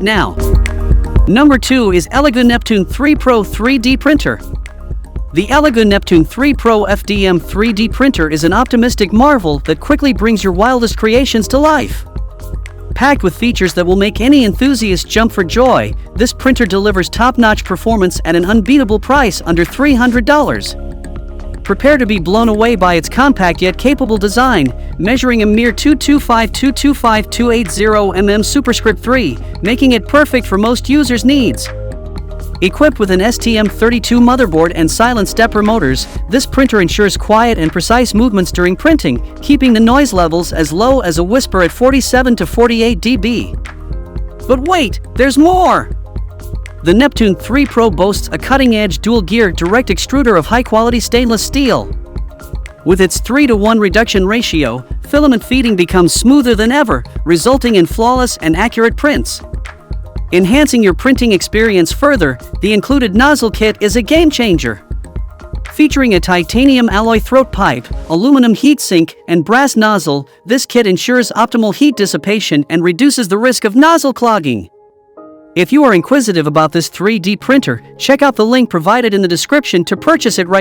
now. Number 2 is ELEGOO Neptune 3 Pro 3D Printer. The ELEGOO Neptune 3 Pro FDM 3D printer is an optimistic marvel that quickly brings your wildest creations to life. Packed with features that will make any enthusiast jump for joy, this printer delivers top-notch performance at an unbeatable price under $300. Prepare to be blown away by its compact yet capable design, measuring a mere 225-225-280 mm superscript 3, making it perfect for most users' needs. Equipped with an STM32 motherboard and silent stepper motors, this printer ensures quiet and precise movements during printing, keeping the noise levels as low as a whisper at 47 to 48 dB. But wait, there's more! The Neptune 3 Pro boasts a cutting-edge dual-gear direct extruder of high-quality stainless steel. With its 3-to-1 reduction ratio, filament feeding becomes smoother than ever, resulting in flawless and accurate prints. Enhancing your printing experience further, the included nozzle kit is a game-changer. Featuring a titanium alloy throat pipe, aluminum heatsink, and brass nozzle, this kit ensures optimal heat dissipation and reduces the risk of nozzle clogging. If you are inquisitive about this 3D printer, check out the link provided in the description to purchase it right